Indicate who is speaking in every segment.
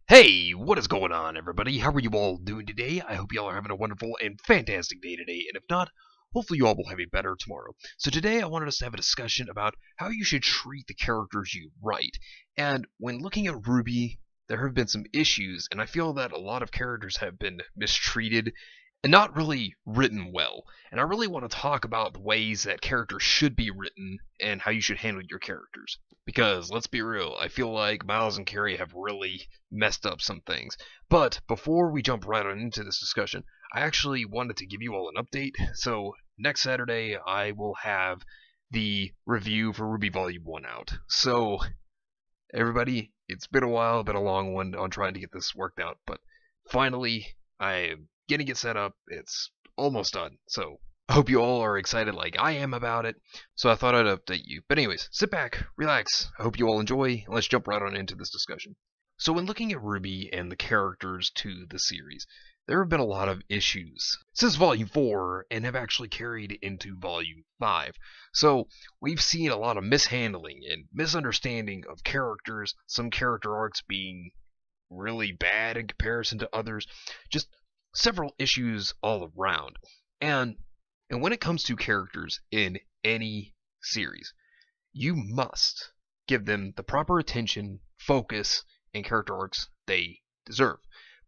Speaker 1: Hey, what is going on, everybody? How are you all doing today? I hope you all are having a wonderful and fantastic day today, and if not, hopefully you all will have a better tomorrow. So today I wanted us to have a discussion about how you should treat the characters you write. And when looking at RWBY, there have been some issues, and I feel that a lot of characters have been mistreated and not really written well. And I really want to talk about the ways that characters should be written and how you should handle your characters. Because, let's be real, I feel like Miles and Carrie have really messed up some things. But before we jump right on into this discussion, I actually wanted to give you all an update. So next Saturday, I will have the review for RWBY Volume 1 out. So, everybody, it's been a while, been a long one on trying to get this worked out, but finally, I'm getting it set up. It's almost done. So, I hope you all are excited like I am about it. So I thought I'd update you. But anyways, sit back, relax. I hope you all enjoy, and let's jump right on into this discussion. So when looking at RWBY and the characters to the series, there have been a lot of issues since Volume 4 and have actually carried into Volume 5. So we've seen a lot of mishandling and misunderstanding of characters, some character arcs being really bad in comparison to others, just several issues all around. And when it comes to characters in any series, you must give them the proper attention, focus, and character arcs they deserve.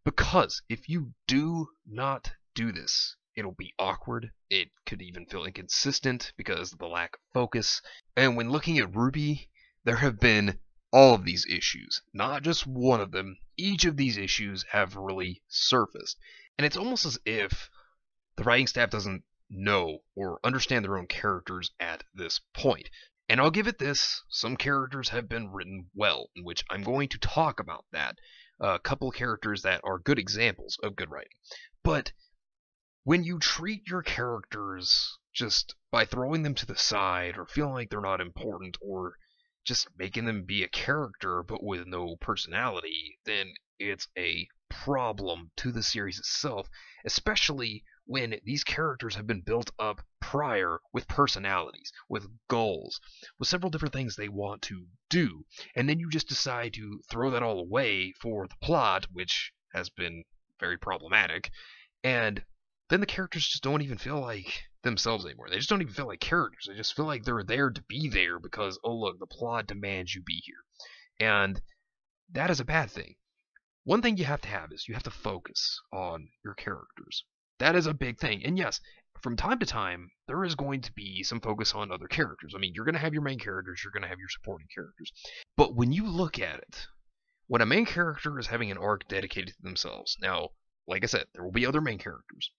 Speaker 1: Because if you do not do this, it'll be awkward. It could even feel inconsistent because of the lack of focus. And when looking at RWBY, there have been all of these issues, not just one of them. Each of these issues have really surfaced. And it's almost as if the writing staff doesn't know or understand their own characters at this point. And I'll give it this, some characters have been written well, in which I'm going to talk about that. A couple characters that are good examples of good writing. But when you treat your characters just by throwing them to the side or feeling like they're not important or just making them be a character but with no personality, then it's a problem to the series itself, especially when these characters have been built up prior with personalities, with goals, with several different things they want to do, and then you just decide to throw that all away for the plot, which has been very problematic, and then the characters just don't even feel like themselves anymore. They just don't even feel like characters. They just feel like they're there to be there because, oh look, the plot demands you be here. And that is a bad thing. One thing you have to have is you have to focus on your characters. That is a big thing. And yes, from time to time, there is going to be some focus on other characters. I mean, you're going to have your main characters, you're going to have your supporting characters. But when you look at it, when a main character is having an arc dedicated to themselves, now, like I said, there will be other main characters.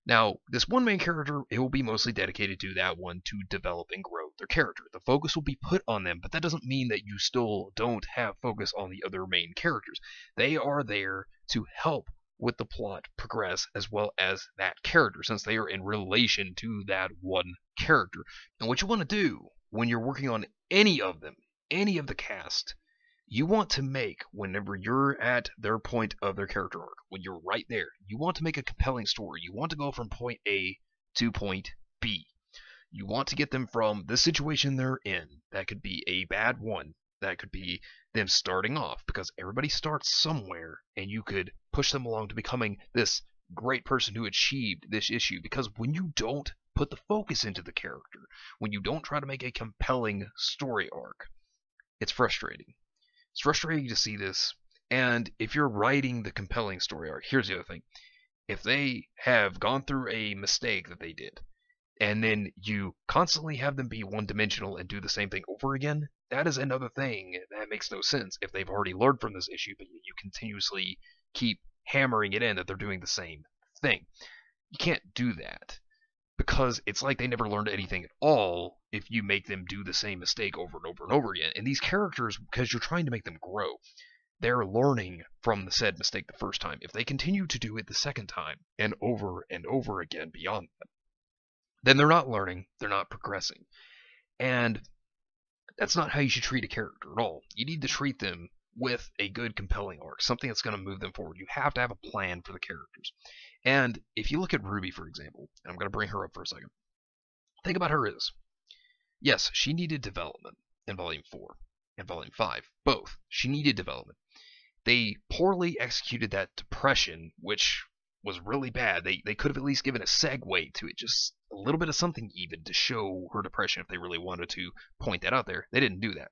Speaker 1: Now, this one main character, it will be mostly dedicated to that one to develop and grow their character. The focus will be put on them, but that doesn't mean that you still don't have focus on the other main characters. They are there to help with the plot progress as well as that character, since they are in relation to that one character. And what you want to do when you're working on any of them, any of the cast, you want to make, whenever you're at their point of their character arc, when you're right there, you want to make a compelling story. You want to go from point A to point B. You want to get them from the situation they're in. That could be a bad one. That could be them starting off, because everybody starts somewhere, and you could push them along to becoming this great person who achieved this issue. Because when you don't put the focus into the character, when you don't try to make a compelling story arc, it's frustrating. It's frustrating to see this, and if you're writing the compelling story arc, here's the other thing. If they have gone through a mistake that they did, and then you constantly have them be one-dimensional and do the same thing over again, that is another thing that makes no sense. If they've already learned from this issue, but you continuously keep hammering it in that they're doing the same thing. You can't do that, because it's like they never learned anything at all if you make them do the same mistake over and over and over again. And these characters, because you're trying to make them grow, they're learning from the said mistake the first time. If they continue to do it the second time and over again beyond that, then they're not learning, they're not progressing. And that's not how you should treat a character at all. You need to treat them with a good, compelling arc, something that's going to move them forward. You have to have a plan for the characters. And if you look at RWBY, for example, and I'm going to bring her up for a second, think about her is, yes, she needed development in Volume 4 and Volume 5, both. She needed development. they poorly executed that depression, which was really bad. They could have at least given a segue to it, just a little bit of something even to show her depression if they really wanted to point that out there. They didn't do that.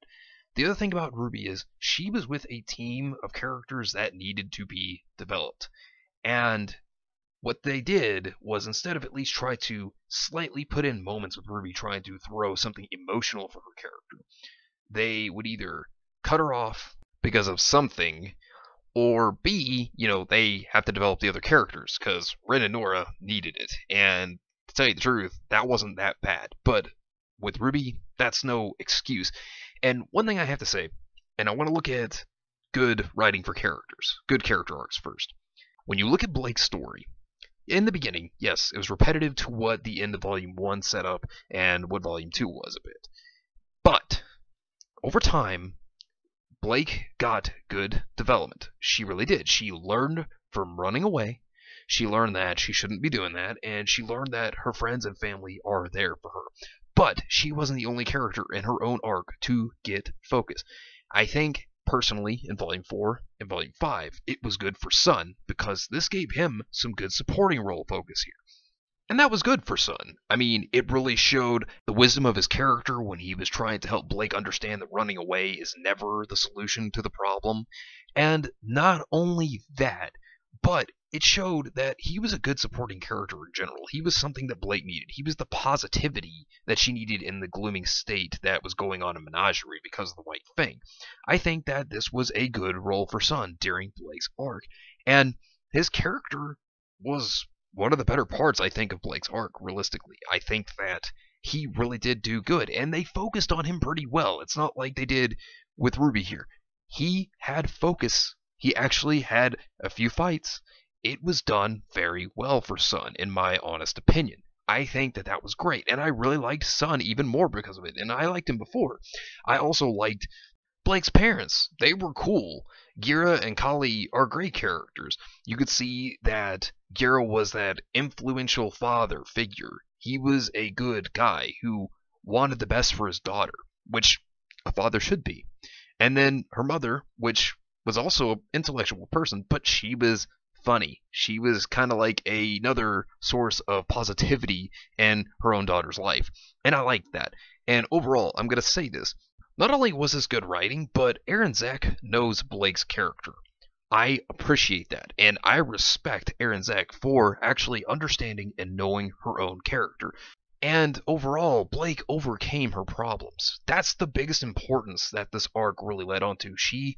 Speaker 1: The other thing about RWBY is she was with a team of characters that needed to be developed. And what they did was, instead of at least try to slightly put in moments with RWBY trying to throw something emotional for her character, they would either cut her off because of something, or B, they have to develop the other characters, because Ren and Nora needed it. And to tell you the truth, that wasn't that bad. But with RWBY, that's no excuse. And one thing I have to say, and I want to look at good writing for characters, good character arcs first. When you look at Blake's story, in the beginning, yes, it was repetitive to what the end of Volume 1 set up and what Volume 2 was a bit. But over time, Blake got good development. She really did. She learned from running away. She learned that she shouldn't be doing that, and she learned that her friends and family are there for her. But she wasn't the only character in her own arc to get focus. I think, personally, in Volume 4 and Volume 5, it was good for Sun, because this gave him some good supporting role focus here. And that was good for Sun. I mean, it really showed the wisdom of his character when he was trying to help Blake understand that running away is never the solution to the problem. And not only that, but it showed that he was a good supporting character in general. He was something that Blake needed. He was the positivity that she needed in the glooming state that was going on in Menagerie because of the White Fang. I think that this was a good role for Sun during Blake's arc. And his character was one of the better parts, I think, of Blake's arc, realistically. I think that he really did do good, and they focused on him pretty well. It's not like they did with RWBY here. He had focus. He actually had a few fights. It was done very well for Sun, in my honest opinion. I think that that was great, and I really liked Sun even more because of it, and I liked him before. I also liked Blake's parents. They were cool. Gira and Kali are great characters. You could see that Gira was that influential father figure. He was a good guy who wanted the best for his daughter, which a father should be. And then her mother, which was also an intellectual person, but she was funny. She was kind of like another source of positivity in her own daughter's life. And I liked that. And overall, I'm going to say this. Not only was this good writing, but Aaron Zek knows Blake's character. I appreciate that, and I respect Aaron Zek for actually understanding and knowing her own character. And overall, Blake overcame her problems. That's the biggest importance that this arc really led on to. She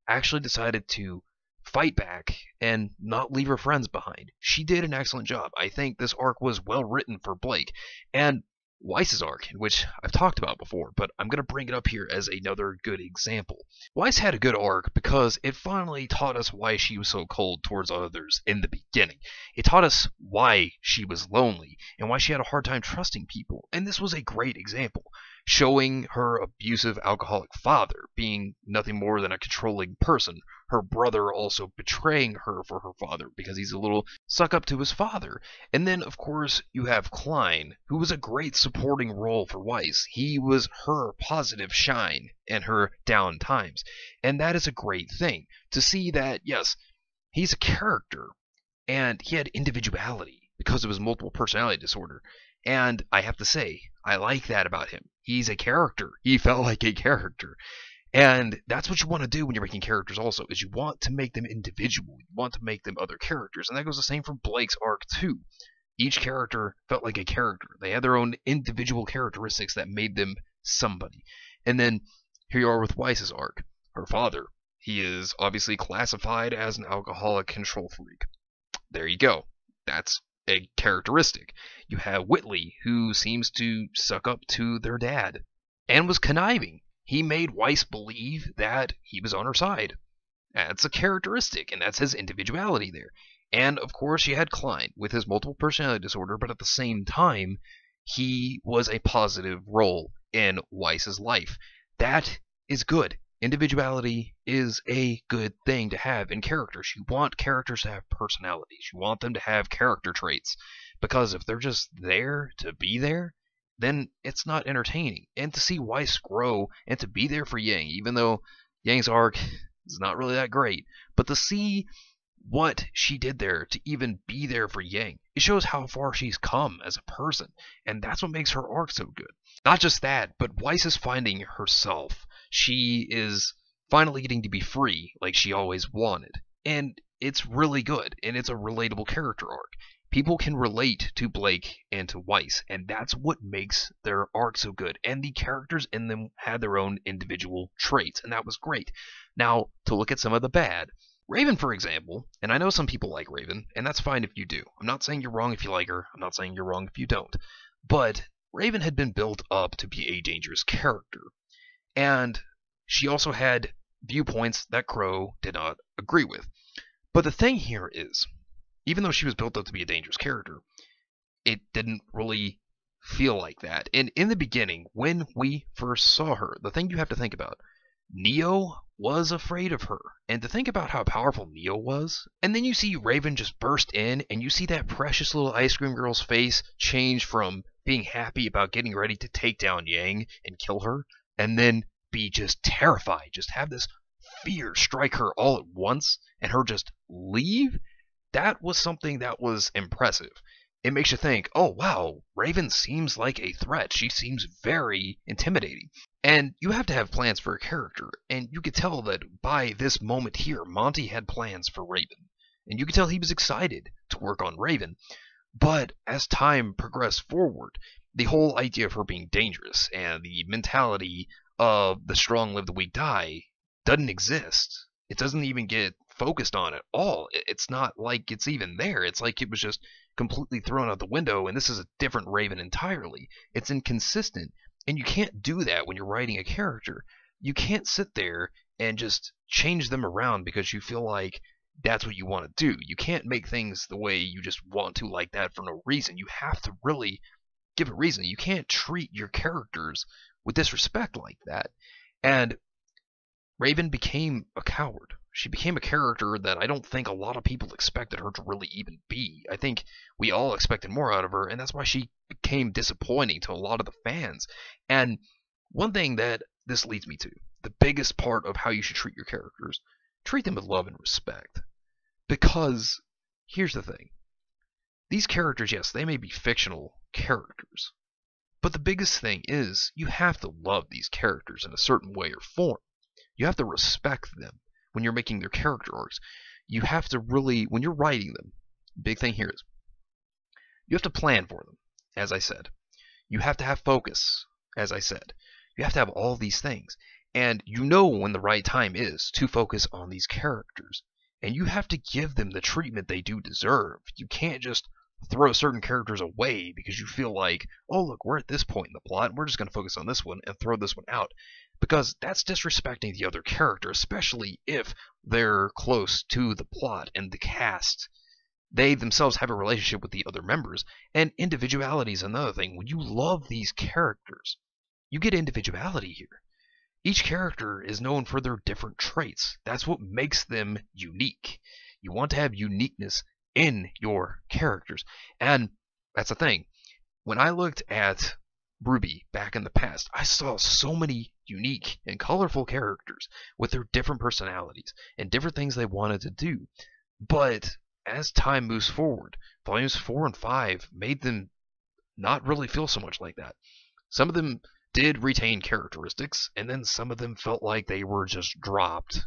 Speaker 1: actually decided to fight back and not leave her friends behind. She did an excellent job. I think this arc was well written for Blake. And Weiss's arc, which I've talked about before, but I'm going to bring it up here as another good example. Weiss had a good arc because it finally taught us why she was so cold towards others in the beginning. It taught us why she was lonely and why she had a hard time trusting people, and this was a great example, showing her abusive alcoholic father being nothing more than a controlling person, her brother also betraying her for her father because he's a little suck up to his father. And then, of course, you have Klein, who was a great supporting role for Weiss. He was her positive shine in her down times. And that is a great thing, to see that, yes, he's a character, and he had individuality because of his multiple personality disorder. And I have to say, I like that about him. He's a character. He felt like a character. And that's what you want to do when you're making characters also, is you want to make them individual. You want to make them other characters. And that goes the same for Blake's arc too. Each character felt like a character. They had their own individual characteristics that made them somebody. And then here you are with Weiss's arc. Her father. He is obviously classified as an alcoholic control freak. There you go. That's a characteristic. You have Whitley, who seems to suck up to their dad, and was conniving. He made Weiss believe that he was on her side. That's a characteristic, and that's his individuality there. And, of course, you had Klein with his multiple personality disorder, but at the same time, he was a positive role in Weiss's life. That is good. Individuality is a good thing to have in characters. You want characters to have personalities. You want them to have character traits. Because if they're just there to be there, then it's not entertaining. And to see Weiss grow and to be there for Yang, even though Yang's arc It's not really that great. But to see what she did there to even be there for Yang, it shows how far she's come as a person, and that's what makes her arc so good. Not just that, but Weiss is finding herself. She is finally getting to be free like she always wanted, and it's really good, and it's a relatable character arc. People can relate to Blake and to Weiss, and that's what makes their arc so good. And the characters in them had their own individual traits, and that was great. Now, to look at some of the bad, Raven, for example, and I know some people like Raven, and that's fine if you do. I'm not saying you're wrong if you like her. I'm not saying you're wrong if you don't. But Raven had been built up to be a dangerous character. And she also had viewpoints that Crow did not agree with. But the thing here is, even though she was built up to be a dangerous character, it didn't really feel like that. And in the beginning, when we first saw her, the thing you have to think about, Neo was afraid of her. And to think about how powerful Neo was, and then you see Raven just burst in, and you see that precious little ice cream girl's face change from being happy about getting ready to take down Yang and kill her, and then be just terrified, just have this fear strike her all at once, and her just leave. That was something that was impressive. It makes you think, oh wow, Raven seems like a threat. She seems very intimidating. And you have to have plans for a character, and you could tell that by this moment here, Monty had plans for Raven. And you could tell he was excited to work on Raven. But as time progressed forward, the whole idea of her being dangerous and the mentality of the strong live, the weak die doesn't exist. It doesn't even get focused on at all. It's not like it's even there. It's like it was just completely thrown out the window, and this is a different Raven entirely. It's inconsistent, and you can't do that when you're writing a character. You can't sit there and just change them around because you feel like that's what you want to do. You can't make things the way you just want to like that for no reason. You have to really give a reason. You can't treat your characters with disrespect like that. And Raven became a coward. She became a character that I don't think a lot of people expected her to really even be. I think we all expected more out of her, and that's why she became disappointing to a lot of the fans. And one thing that this leads me to, the biggest part of how you should treat your characters, treat them with love and respect. Because here's the thing. These characters, yes, they may be fictional characters, but the biggest thing is you have to love these characters in a certain way or form. You have to respect them when you're making their character arcs. You have to really, when you're writing them, big thing here is you have to plan for them, as I said. You have to have focus, as I said. You have to have all these things. And you know when the right time is to focus on these characters. And you have to give them the treatment they do deserve. You can't just throw certain characters away because you feel like, oh look, we're at this point in the plot, we're just going to focus on this one and throw this one out. Because that's disrespecting the other character, especially if they're close to the plot and the cast. They themselves have a relationship with the other members, and individuality is another thing. When you love these characters, you get individuality here. Each character is known for their different traits. That's what makes them unique. You want to have uniqueness in your characters. And that's the thing. When I looked at RWBY back in the past, I saw so many unique and colorful characters with their different personalities and different things they wanted to do. But as time moves forward, volumes 4 and 5 made them not really feel so much like that. Some of them did retain characteristics, and then some of them felt like they were just dropped.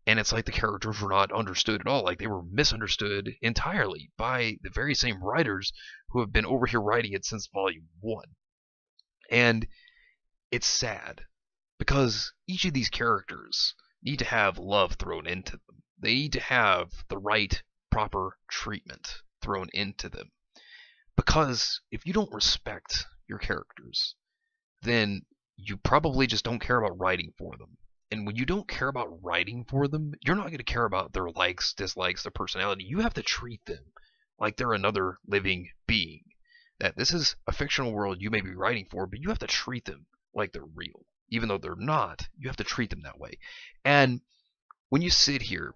Speaker 1: And it's like the characters were not understood at all, like they were misunderstood entirely by the very same writers who have been over here writing it since volume 1. And it's sad, because each of these characters need to have love thrown into them. They need to have the right, proper treatment thrown into them. Because if you don't respect your characters, then you probably just don't care about writing for them. And when you don't care about writing for them, you're not going to care about their likes, dislikes, their personality. You have to treat them like they're another living being. That this is a fictional world you may be writing for, but you have to treat them like they're real. Even though they're not, you have to treat them that way. And when you sit here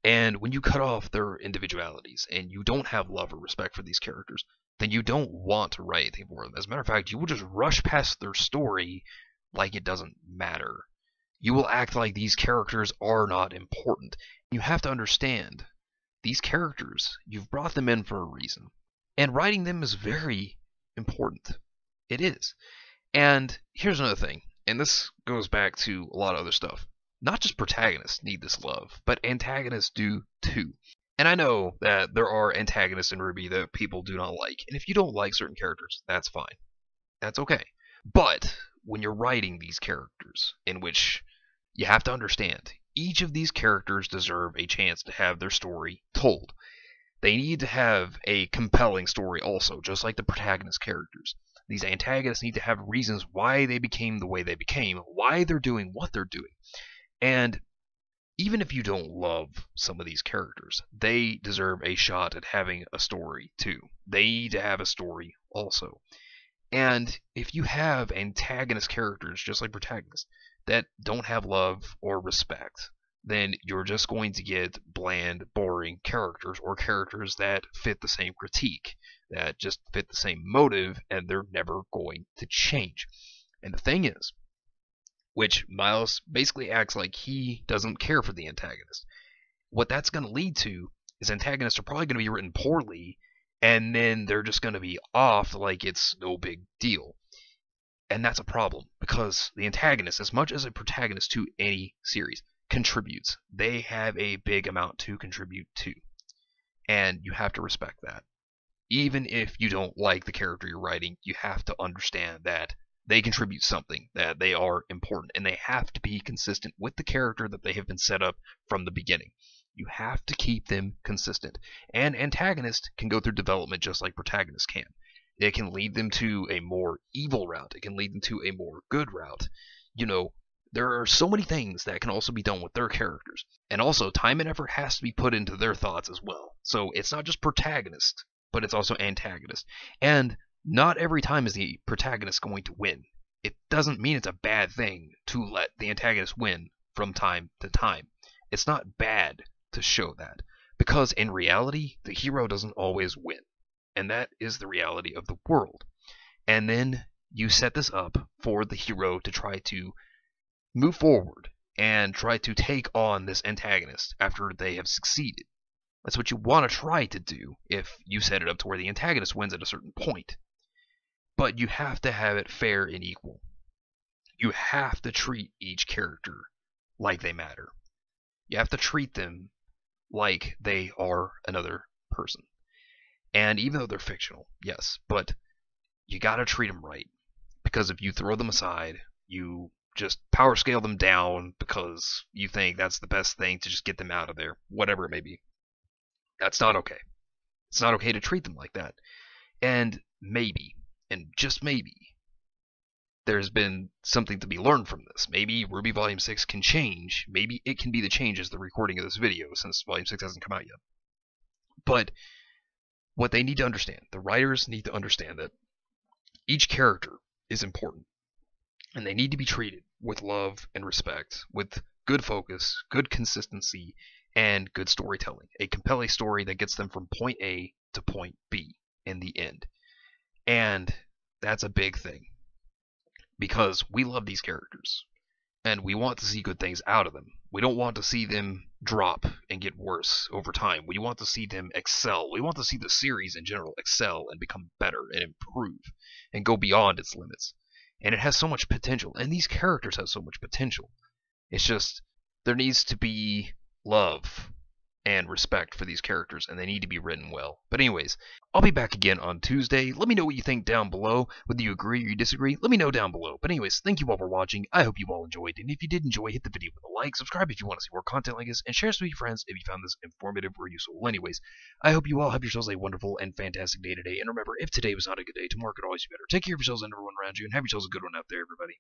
Speaker 1: and when you cut off their individualities and you don't have love or respect for these characters, then you don't want to write anything for them. As a matter of fact, you will just rush past their story like it doesn't matter. You will act like these characters are not important. You have to understand, these characters, you've brought them in for a reason. And writing them is very important. It is. And here's another thing, and this goes back to a lot of other stuff. Not just protagonists need this love, but antagonists do too. And I know that there are antagonists in RWBY that people do not like, and if you don't like certain characters, that's fine. That's okay. But when you're writing these characters, in which you have to understand, each of these characters deserve a chance to have their story told. They need to have a compelling story also, just like the protagonist characters. These antagonists need to have reasons why they became the way they became, why they're doing what they're doing. And even if you don't love some of these characters, they deserve a shot at having a story too. They need to have a story also. And if you have antagonist characters, just like protagonists, that don't have love or respect, then you're just going to get bland, boring characters, or characters that fit the same critique, that just fit the same motive, and they're never going to change. And the thing is, which Miles basically acts like he doesn't care for the antagonist. What that's going to lead to is antagonists are probably going to be written poorly, and then they're just going to be off like it's no big deal. And that's a problem, because the antagonist, as much as a protagonist to any series, contributes. They have a big amount to contribute to. And you have to respect that. Even if you don't like the character you're writing, you have to understand that they contribute something, that they are important, and they have to be consistent with the character that they have been set up from the beginning. You have to keep them consistent. And antagonists can go through development just like protagonists can. It can lead them to a more evil route. It can lead them to a more good route. You know, there are so many things that can also be done with their characters. And also, time and effort has to be put into their thoughts as well. So it's not just protagonist, but it's also antagonist. And not every time is the protagonist going to win. It doesn't mean it's a bad thing to let the antagonist win from time to time. It's not bad to show that, because in reality, the hero doesn't always win. And that is the reality of the world. And then you set this up for the hero to try to move forward and try to take on this antagonist after they have succeeded. That's what you want to try to do if you set it up to where the antagonist wins at a certain point. But you have to have it fair and equal. You have to treat each character like they matter. You have to treat them like they are another person. And even though they're fictional, yes, but you gotta treat them right. Because if you throw them aside, you just power scale them down because you think that's the best thing to just get them out of there, whatever it may be. That's not okay. It's not okay to treat them like that. And maybe, and just maybe, there's been something to be learned from this. Maybe RWBY Volume 6 can change. Maybe it can be the change as the recording of this video, since Volume 6 hasn't come out yet. But what they need to understand, the writers need to understand that each character is important. And they need to be treated with love and respect, with good focus, good consistency, and good storytelling. A compelling story that gets them from point A to point B in the end. And that's a big thing. Because we love these characters. And we want to see good things out of them. We don't want to see them drop and get worse over time. We want to see them excel. We want to see the series in general excel and become better and improve and go beyond its limits. And it has so much potential. And these characters have so much potential. It's just, there needs to be love and respect for these characters, and they need to be written well. But anyways, I'll be back again on Tuesday. Let me know what you think down below. Whether you agree or you disagree, let me know down below. But anyways, thank you all for watching. I hope you all enjoyed, and if you did enjoy, hit the video with a like, subscribe if you want to see more content like this, and share this with your friends if you found this informative or useful. Well, anyways, I hope you all have yourselves a wonderful and fantastic day today, and remember, if today was not a good day, tomorrow could always be better. Take care of yourselves and everyone around you, and have yourselves a good one out there, everybody.